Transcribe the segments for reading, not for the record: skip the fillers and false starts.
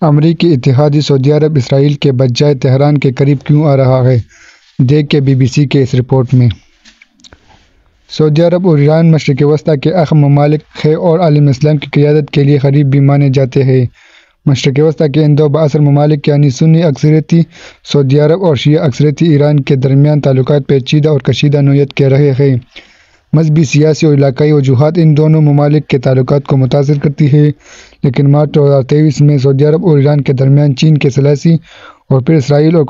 امریکی اتحادی سعودی عرب اسرائیل کے بجائے تہران کے قریب کیوں آ رہا ہے؟ دیکھ بی بی سی کے اس رپورٹ میں۔ سعودی عرب اور ایران مشرق وسطیٰ کے اہم ممالک ہیں اور عالم اسلام کی قیادت کے لیے قریب بھی مانے جاتے ہیں۔ مشرق وسطیٰ کے ان دو بااثر ممالک یعنی سنی اکثریتی سعودی عرب اور شیعہ اکثریتی ایران کے درمیان تعلقات پیچیدہ اور کشیدہ نوعیت کے رہے ہیں۔ مذہبی، سیاسی اور علاقائی وجوہات ان دونوں ممالک کے تعلقات کو متاثر کرتی ہیں، لیکن مارچ 2023 میں سعودی عرب اور ایران کے درمیان چین کے ثلاثی اور پھر اسرائیل اور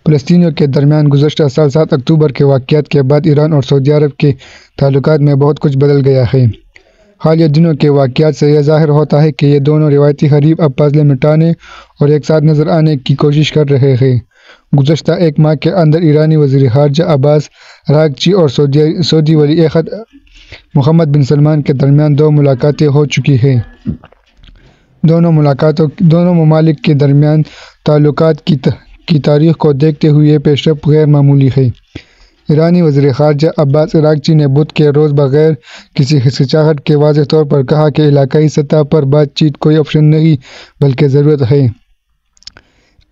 فلسطینیوں کے درمیان گزشتہ سال 7 اکتوبر کے واقعات کے بعد ایران اور سعودی عرب کے تعلقات میں بہت کچھ بدل گیا ہے۔ حالیہ دنوں کے واقعات سے یہ ظاہر ہوتا ہے کہ یہ دونوں روایتی حریف اب فاصلے مٹانے اور ایک ساتھ نظر آنے کی کوشش کر رہے ہیں۔ گزشتہ ایک ماہ کے اندر ایرانی وزیر خارجہ عباس اراغچی اور سعودی ولی عہد محمد بن سلمان کے درمیان 2 ملاقاتیں ہو چکی ہیں۔ دونوں ممالک کے درمیان تعلقات کی تاریخ کو دیکھتے ہوئے یہ پیش رفت غیر معمولی ہے۔ ایرانی وزیر خارجہ عباس اراغچی نے بدھ کے روز بغیر کسی ہچکچاہٹ کے واضح طور پر کہا کہ علاقائی سطح پر بات چیت کوئی آپشن نہیں بلکہ ضرورت ہے۔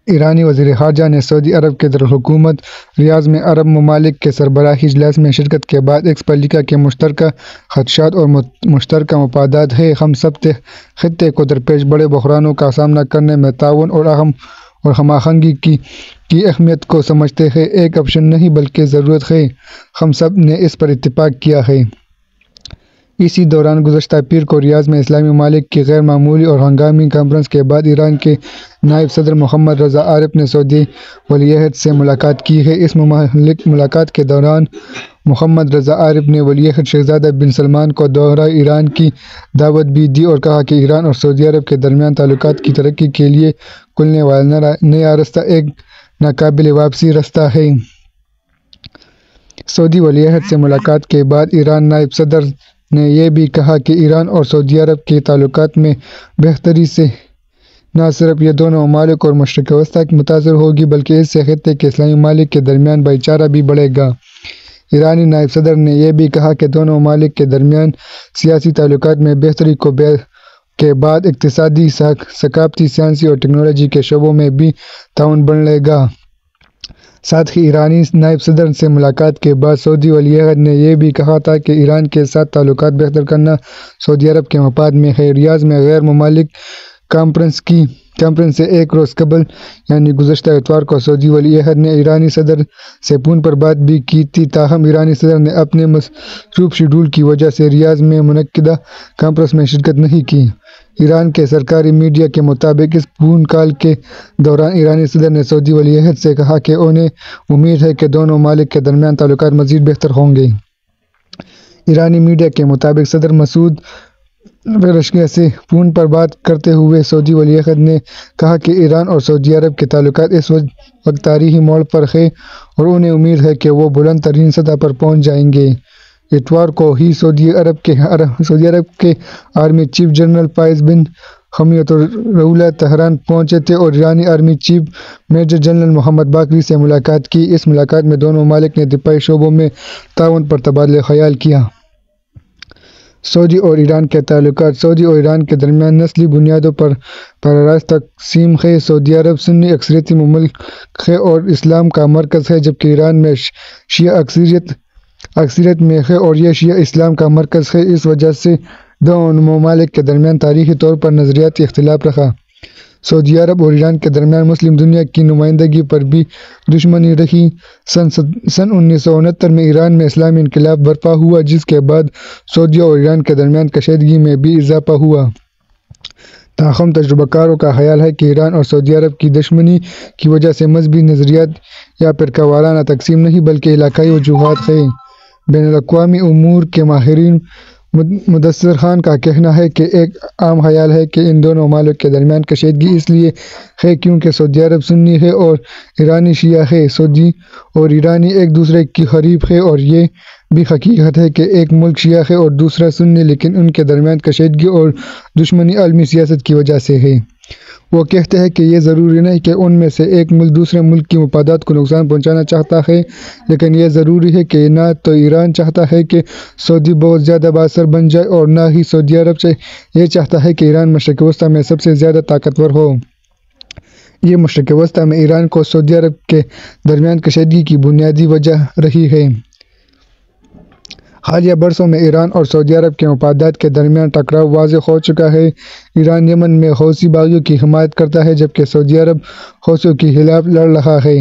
ایرانی وزیر خارجہ نے سعودی عرب کے دارالحکومت ریاض میں عرب ممالک کے سربراہی اجلاس میں شرکت کے بعد ایکس پر لکھا کہ مشترکہ خدشات اور مشترکہ مفادات ہیں۔ ہم سب خطے کو درپیش بڑے بحرانوں کا سامنا کرنے میں تعاون اور ہم آہنگی کی اہمیت کو سمجھتے ہیں۔ ایک آپشن نہیں بلکہ ضرورت ہے۔ ہم سب نے اس پر اتفاق کیا ہے۔ اسی دوران گزشتہ پیر کو ریاض میں اسلامی ممالک کی غیر معمولی اور ہنگامی کانفرنس کے بعد ایران کے نائب صدر محمد رضا عارف نے سعودی ولی عہد سے ملاقات کی ہے۔ اس ملاقات کے دوران محمد رضا عارف نے ولی عہد شہزادہ بن سلمان کو دورہ ایران کی دعوت بھی دی اور کہا کہ ایران اور سعودی عرب کے درمیان تعلقات کی ترقی کے لیے کھلنے والا نیا راستہ ایک ناقابل واپسی راستہ ہے۔ سعودی ولی عہد سے ملاقات کے بعد ایران نائب صدر نے یہ بھی کہا کہ ایران اور سعودی عرب کے تعلقات میں بہتری سے نہ صرف یہ دونوں ممالک اور مشرق وسطیٰ متاثر ہوگی بلکہ اس سے خطے کے اسلامی ممالک کے درمیان بھائی چارہ بھی بڑھے گا۔ ایرانی نائب صدر نے یہ بھی کہا کہ دونوں ممالک کے درمیان سیاسی تعلقات میں بہتری کے بعد اقتصادی، ثقافتی، سائنسی اور ٹیکنالوجی کے شعبوں میں بھی تعاون بڑھے گا۔ ساتھ ہی ایرانی نائب صدر سے ملاقات کے بعد سعودی ولی عہد نے یہ بھی کہا تھا کہ ایران کے ساتھ تعلقات بہتر کرنا سعودی عرب کے مفاد میں ہے۔ ریاض میں غیر ممالک کانفرنس سے ایک روز قبل یعنی گزشتہ اتوار کو سعودی ولی عہد نے ایرانی صدر سے فون پر بات بھی کی تھی، تاہم ایرانی صدر نے اپنے مصروف شیڈول کی وجہ سے ریاض میں منعقدہ کانفرنس میں شرکت نہیں کی۔ ایران کے سرکاری میڈیا کے مطابق اس فون کال کے دوران ایرانی صدر نے سعودی ولی عہد سے کہا کہ انہیں امید ہے کہ دونوں ممالک کے درمیان تعلقات مزید بہتر ہوں گے۔ ایرانی میڈیا کے مطابق صدر مسعود پزشکیان سے فون پر بات کرتے ہوئے سعودی ولی عہد نے کہا کہ ایران اور سعودی عرب کے تعلقات اس وقت تاریخی موڑ پر ہیں اور انہیں امید ہے کہ وہ بلند ترین سطح پر پہنچ جائیں گے۔ اتوار کو ہی سعودی عرب کے آرمی چیف جنرل فائز بن حمیدۃ الرولہ تہران پہنچے تھے اور ایرانی آرمی چیف میجر جنرل محمد باقری سے ملاقات کی۔ اس ملاقات میں دونوں ممالک نے دفاعی شعبوں میں تعاون پر تبادلہ خیال کیا۔ سعودی اور ایران کے تعلقات سعودی اور ایران کے درمیان نسلی بنیادوں پر براہ راست تقسیم ہے۔ سعودی عرب سنی اکثریتی ملک ہے اور اسلام کا مرکز ہے، جبکہ ایران میں شیعہ اکثریت میں ہے اور یہ شیعہ اسلام کا مرکز ہے۔ اس وجہ سے دونوں ممالک کے درمیان تاریخی طور پر نظریاتی اختلاف رہا۔ سعودی عرب اور ایران کے درمیان مسلم دنیا کی نمائندگی پر بھی دشمنی رہی۔ سن 1969 میں ایران میں اسلامی انقلاب برپا ہوا، جس کے بعد سعودی اور ایران کے درمیان کشیدگی میں بھی اضافہ ہوا۔ تاہم تجربہ کاروں کا خیال ہے کہ ایران اور سعودی عرب کی دشمنی کی وجہ سے مذہبی نظریات یا فرقہ وارانہ تقسیم نہیں بلکہ علاقائی وجوہات ہیں۔ بین الاقوامی امور کے ماہرین مدثر خان کا کہنا ہے کہ ایک عام خیال ہے کہ ان دونوں ممالک کے درمیان کشیدگی اس لیے ہے کیونکہ سعودی عرب سنی ہے اور ایرانی شیعہ ہے۔ سعودی اور ایرانی ایک دوسرے کی حریف ہے اور یہ بھی حقیقت ہے کہ ایک ملک شیعہ ہے اور دوسرا سنی، لیکن ان کے درمیان کشیدگی اور دشمنی عالمی سیاست کی وجہ سے ہے۔ وہ کہتے ہیں کہ یہ ضروری نہیں کہ ان میں سے ایک ملک دوسرے ملک کی مفادات کو نقصان پہنچانا چاہتا ہے، لیکن یہ ضروری ہے کہ نہ تو ایران چاہتا ہے کہ سعودی بہت زیادہ بااثر بن جائے اور نہ ہی سعودی عرب یہ چاہتا ہے کہ ایران مشرق وسطی میں سب سے زیادہ طاقتور ہو۔ یہ مشرق وسطی میں ایران کو سعودی عرب کے درمیان کشیدگی کی بنیادی وجہ رہی ہے۔ حالیہ برسوں میں ایران اور سعودی عرب کے مفادات کے درمیان ٹکراؤ واضح ہو چکا ہے۔ ایران یمن میں حوثی باغیوں کی حمایت کرتا ہے جبکہ سعودی عرب حوثیوں کے خلاف لڑ رہا ہے۔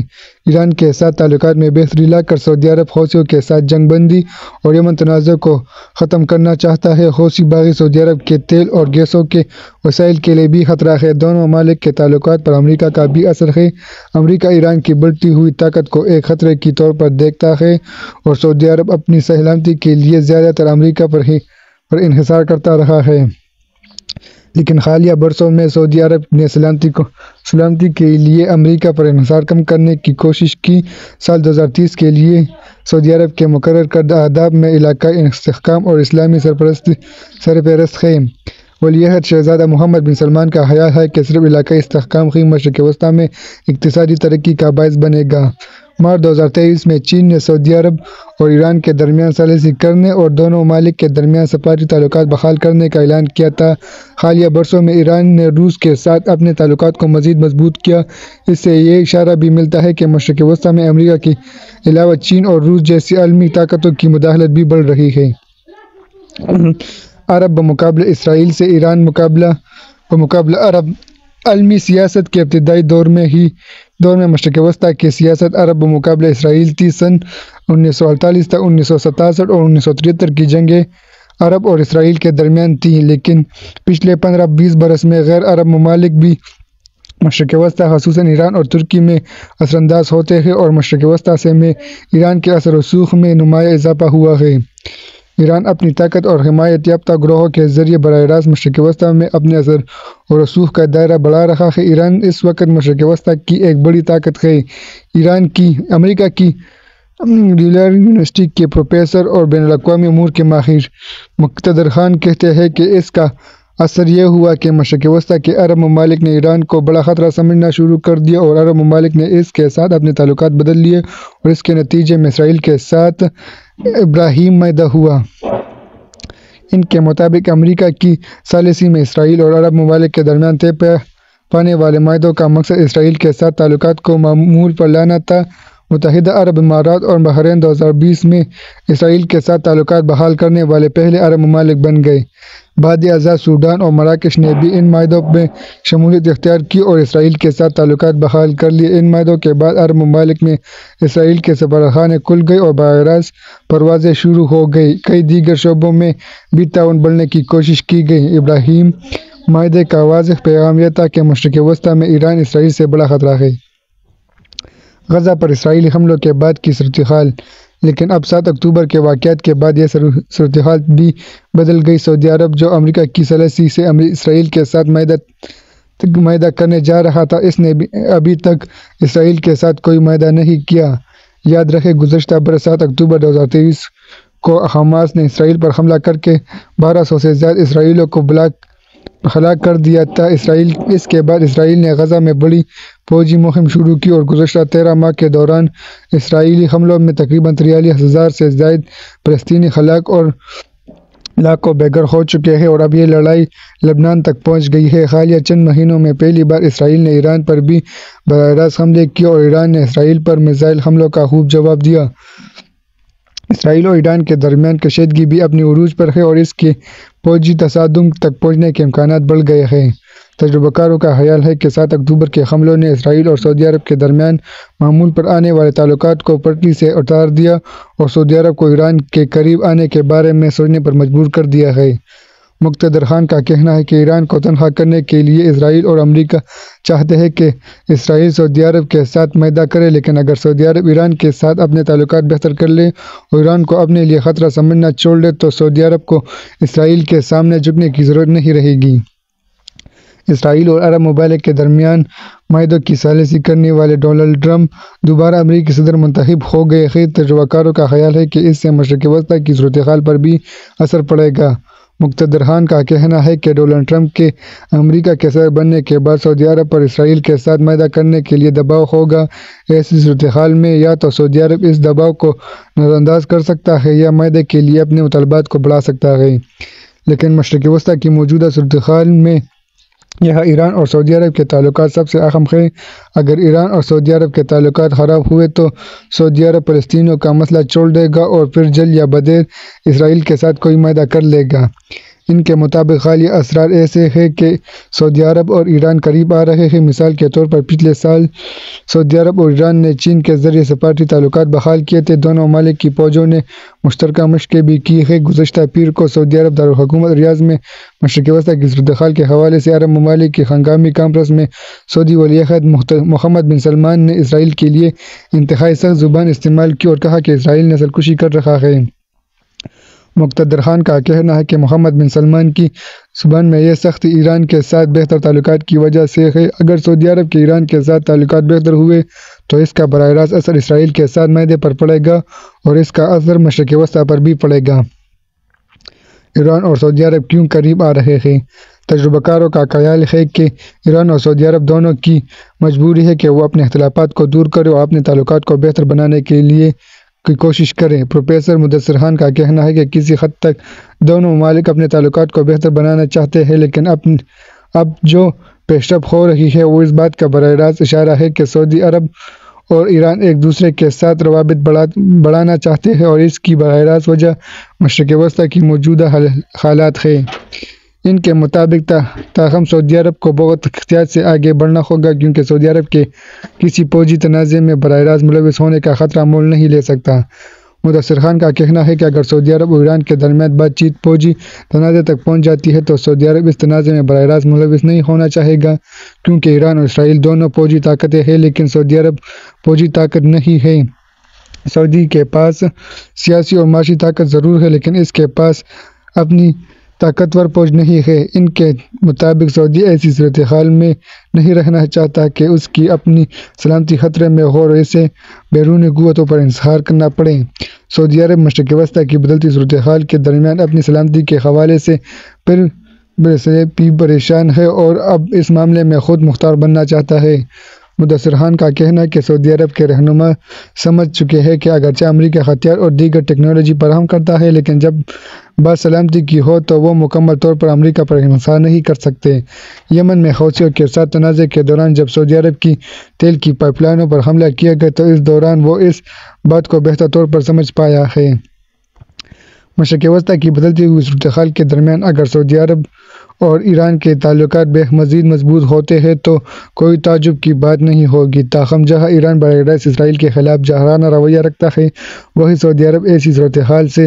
ایران کے ساتھ تعلقات میں بہتری لا کر سعودی عرب حوثیوں کے ساتھ جنگ بندی اور یمن تنازع کو ختم کرنا چاہتا ہے۔ حوثی باغی سعودی عرب کے تیل اور گیسوں کے وسائل کے لیے بھی خطرہ ہے۔ دونوں ممالک کے تعلقات پر امریکہ کا بھی اثر ہے۔ امریکہ ایران کی بڑھتی ہوئی طاقت کو ایک خطرے کے طور پر دیکھتا ہے اور سعودی عرب اپنی سلامتی کے لیے زیادہ تر امریکہ پر انحصار کرتا رہا ہے، لیکن حالیہ برسوں میں سعودی عرب نے سلامتی کے لیے امریکہ پر انحصار کم کرنے کی کوشش کی۔ سال 2030 کے لیے سعودی عرب کے مقرر کردہ اہداف میں علاقائی استحکام اور اسلامی سرپرست ہے۔ ولی عہد شہزادہ محمد بن سلمان کا خیال ہے کہ صرف علاقائی استحکام ہی مشرق وسطی میں اقتصادی ترقی کا باعث بنے گا۔ مارچ 2023 میں چین نے سعودی عرب اور ایران کے درمیان ثالثی کرنے اور دونوں ممالک کے درمیان سفارتی تعلقات بحال کرنے کا اعلان کیا تھا۔ حالیہ برسوں میں ایران نے روس کے ساتھ اپنے تعلقات کو مزید مضبوط کیا۔ اس سے یہ اشارہ بھی ملتا ہے کہ مشرق وسطی میں امریکہ کے علاوہ چین اور روس جیسی عالمی طاقتوں کی مداخلت بھی بڑھ رہی ہے۔ عرب بمقابلہ اسرائیل سے ایران بمقابلہ عرب۔ عالمی سیاست کے ابتدائی دور میں مشرق وسطی کی سیاست عرب بمقابلہ اسرائیل تھی۔ سن 1948 تا 1967 اور 1973 کی جنگیں عرب اور اسرائیل کے درمیان تھیں، لیکن پچھلے 15-20 برس میں غیر عرب ممالک بھی مشرق وسطی خصوصاً ایران اور ترکی میں اثر انداز ہوتے ہیں اور مشرق وسطی میں ایران کے اثر و رسوخ میں نمایاں اضافہ ہوا ہے۔ ایران اپنی طاقت اور حمایت یافتہ گروہوں کے ذریعے براہ راست مشرق وسطی میں اپنے اثر و رسوخ کا دائرہ بڑھا رہا ہے۔ ایران اس وقت مشرق وسطی کی ایک بڑی طاقت ہے۔ امریکہ کی ڈیلر یونیورسٹی کے پروفیسر اور بین الاقوامی امور کے ماہر مقتدر خان کہتے ہیں کہ اس کا اثر یہ ہوا کہ مشرق وسطی کے عرب ممالک نے ایران کو بڑا خطرہ سمجھنا شروع کر دیا اور عرب ممالک نے اس کے ساتھ اپنے تعلقات بدل لیے اور اس کے نتیجے میں اسرائیل کے ساتھ ابراہیم معاہدہ ہوا۔ ان کے مطابق امریکہ کی ثالثی میں اسرائیل اور عرب ممالک کے درمیان طے پانے والے معاہدوں کا مقصد اسرائیل کے ساتھ تعلقات کو معمول پر لانا تھا۔ متحدہ عرب امارات اور بحرین 2020 میں اسرائیل کے ساتھ تعلقات بحال کرنے والے پہلے عرب ممالک بن گئے۔ بعد ازاں سوڈان اور مراکش نے بھی ان معاہدوں میں شمولیت اختیار کی اور اسرائیل کے ساتھ تعلقات بحال کر لیے۔ ان معاہدوں کے بعد عرب ممالک میں اسرائیل کے سفارتخانے کھل گئے اور براہ راست پروازیں شروع ہو گئیں۔ کئی دیگر شعبوں میں بھی تعاون بڑھانے کی کوشش کی گئی۔ ابراہیم معاہدے کا واضح پیغام یہ تھا کہ مشرق وسطی میں ایران اسرائیل سے بڑا خطرہ ہے۔ غزہ پر اسرائیلی حملوں کے بعد کی صورتحال۔ لیکن اب 7 اکتوبر کے واقعات کے بعد یہ صورتحال بھی بدل گئی۔ سعودی عرب جو امریکہ کی ثالثی سے اسرائیل کے ساتھ معاہدہ کرنے جا رہا تھا، اس نے ابھی تک اسرائیل کے ساتھ کوئی معاہدہ نہیں کیا۔ یاد رکھیں گزشتہ برس 7 اکتوبر 2023 کو حماس نے اسرائیل پر حملہ کر کے 1200 سے زیادہ اسرائیلیوں کو ہلاک کر دیا تھا۔ اس کے بعد اسرائیل نے غزہ میں بڑی فوجی مہم شروع کی اور گزشتہ 13 ماہ کے دوران اسرائیلی حملوں میں تقریباً 43,000 سے زائد فلسطینی ہلاک اور لاکھوں بے گھر ہو چکے ہیں اور اب یہ لڑائی لبنان تک پہنچ گئی ہے۔ حالیہ چند مہینوں میں پہلی بار اسرائیل نے ایران پر بھی براہ راست حملے کیے اور ایران نے اسرائیل پر میزائل حملوں کا خوب جواب دیا۔ اسرائیل اور ایران کے درمیان کشیدگی بھی اپنی عروج پر ہے اور اس کے فوجی تصادم تک پہنچنے کے امکانات بڑھ گئے ہیں۔ تجربہ کاروں کا خیال ہے کہ 7 اکتوبر کے حملوں نے اسرائیل اور سعودی عرب کے درمیان معمول پر آنے والے تعلقات کو پٹری سے اتار دیا اور سعودی عرب کو ایران کے قریب آنے کے بارے میں سوچنے پر مجبور کر دیا ہے۔ مقتدر خان کا کہنا ہے کہ ایران کو تنہا کرنے کے لیے اسرائیل اور امریکہ چاہتے ہیں کہ اسرائیل سعودی عرب کے ساتھ معاہدہ کرے، لیکن اگر سعودی عرب ایران کے ساتھ اپنے تعلقات بہتر کر لے اور ایران کو اپنے لیے خطرہ سمجھنا چھوڑ دے تو سعودی عرب کو اسرائیل کے سامنے جھکنے کی ضرورت نہیں رہے گی۔ اسرائیل اور عرب ممالک کے درمیان معاہدوں کی ثالثی کرنے والے ڈونلڈ ٹرمپ دوبارہ امریکی صدر منتخب ہو گئے ہیں۔ تجربہ کاروں کا خیال ہے کہ اس سے مشرق وسطی کی صورتحال پر بھی اثر پڑے گا۔ مقتدران کا کہنا ہے کہ ڈونلڈ ٹرمپ کے امریکہ کے صدر بننے کے بعد سعودی عرب پر اسرائیل کے ساتھ معاہدہ کرنے کے لیے دباؤ ہوگا۔ ایسی صورتحال میں یا تو سعودی عرب اس دباؤ کو نظر انداز کر سکتا ہے یا معاہدے کے لیے اپنے مطالبات کو بڑھا سکتا ہے، لیکن مشرق وسطیٰ کی موجودہ صورتحال میں یہاں ایران اور سعودی عرب کے تعلقات سب سے اہم ہیں۔ اگر ایران اور سعودی عرب کے تعلقات خراب ہوئے تو سعودی عرب فلسطینیوں کا مسئلہ چھوڑ دے گا اور پھر جلد یا بدیر اسرائیل کے ساتھ کوئی معاہدہ کر لے گا۔ ان کے مطابق حالیہ اثرات ایسے ہیں کہ سعودی عرب اور ایران قریب آ رہے ہیں۔ مثال کے طور پر پچھلے سال سعودی عرب اور ایران نے چین کے ذریعے سفارتی تعلقات بحال کیے تھے۔ دونوں ممالک کی فوجوں نے مشترکہ مشقیں بھی کی ہیں۔ گزشتہ پیر کو سعودی عرب دارالحکومت ریاض میں مشرق وسطیٰ کی صورتحال کے حوالے سے عرب ممالک کی ہنگامی کانفرنس میں سعودی ولی عہد محمد بن سلمان نے اسرائیل کے لیے انتہائی سخت زبان استعمال کی اور کہا کہ اسرائیل نسل کشی کر رہا ہے۔ مقتدران کا کہنا ہے کہ محمد بن سلمان کی زبان میں یہ سختی ایران کے ساتھ بہتر تعلقات کی وجہ سے ہے۔ اگر سعودی عرب کے ایران کے ساتھ تعلقات بہتر ہوئے تو اس کا براہ راست اثر اسرائیل کے ساتھ معاہدے پر پڑے گا اور اس کا اثر مشرق وسطیٰ پر بھی پڑے گا۔ ایران اور سعودی عرب کیوں قریب آ رہے ہیں؟ تجربہ کاروں کا خیال ہے کہ ایران اور سعودی عرب دونوں کی مجبوری ہے کہ وہ اپنے اختلافات کو دور کریں اور اپنے تعلقات کو بہتر بنانے کے لیے کی کوشش کریں۔ پروفیسر مدثر خان کا کہنا ہے کہ کسی حد تک دونوں ممالک اپنے تعلقات کو بہتر بنانا چاہتے ہیں، لیکن اب جو پیش رفت ہو رہی ہے وہ اس بات کا براہ راست اشارہ ہے کہ سعودی عرب اور ایران ایک دوسرے کے ساتھ روابط بڑھانا چاہتے ہیں اور اس کی براہ راست وجہ مشرق وسطیٰ کی موجودہ حالات ہیں۔ ان کے مطابق تاہم سعودی عرب کو بہت احتیاط سے آگے بڑھنا ہوگا کیونکہ سعودی عرب کے کسی فوجی تنازع میں براہ راست ملوث ہونے کا خطرہ مول نہیں لے سکتا۔ مدثر خان کا کہنا ہے کہ اگر سعودی عرب اور ایران کے درمیان بات چیت فوجی تنازع تک پہنچ جاتی ہے تو سعودی عرب اس تنازع میں براہ راست ملوث نہیں ہونا چاہے گا، کیونکہ ایران اور اسرائیل دونوں فوجی طاقتیں ہیں لیکن سعودی عرب فوجی طاقت نہیں ہے۔ سعودی کے پاس سیاسی اور معاشی طاقت ضرور ہے لیکن اس کے پاس اپنی طاقتور فوج نہیں ہے۔ ان کے مطابق سعودی ایسی صورتحال میں نہیں رہنا چاہتا کہ اس کی اپنی سلامتی خطرے میں ہو اور اسے بیرونی قوتوں پر انحصار کرنا پڑے۔ سعودی عرب مشرق وسطیٰ کی بدلتی صورتحال کے درمیان اپنی سلامتی کے حوالے سے پریشان ہے اور اب اس معاملے میں خود مختار بننا چاہتا ہے۔ مدثر خان کا کہنا ہے کہ سعودی عرب کے رہنما سمجھ چکے ہیں کہ اگرچہ امریکہ ہتھیار اور دیگر ٹیکنالوجی فراہم کرتا ہے لیکن جب بات سلامتی کی ہو تو وہ مکمل طور پر امریکہ پر انحصار نہیں کر سکتے۔ یمن میں حوثیوں کے ساتھ تنازع کے دوران جب سعودی عرب کی تیل کی پائپ لائنوں پر حملہ کیا گیا تو اس دوران وہ اس بات کو بہتر طور پر سمجھ پایا ہے۔ مشرق وسطیٰ کی بدلتی ہوئی صورتحال کے درمیان اگر سعودی عرب اور ایران کے تعلقات مزید مضبوط ہوتے ہیں تو کوئی تعجب کی بات نہیں ہوگی۔ تاہم جہاں ایران براہ راست اسرائیل کے خلاف جارحانہ رویہ رکھتا ہے وہیں سعودی عرب ایسی صورتحال سے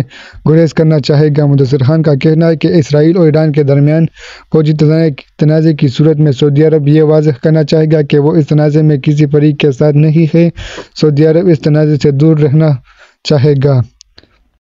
گریز کرنا چاہے گا۔ مدثر خان کا کہنا ہے کہ اسرائیل اور ایران کے درمیان فوجی تنازع کی صورت میں سعودی عرب یہ واضح کرنا چاہے گا کہ وہ اس تنازع میں کسی فریق کے ساتھ نہیں ہے۔ سعودی عرب اس تنازع سے دور رہنا چاہے گا۔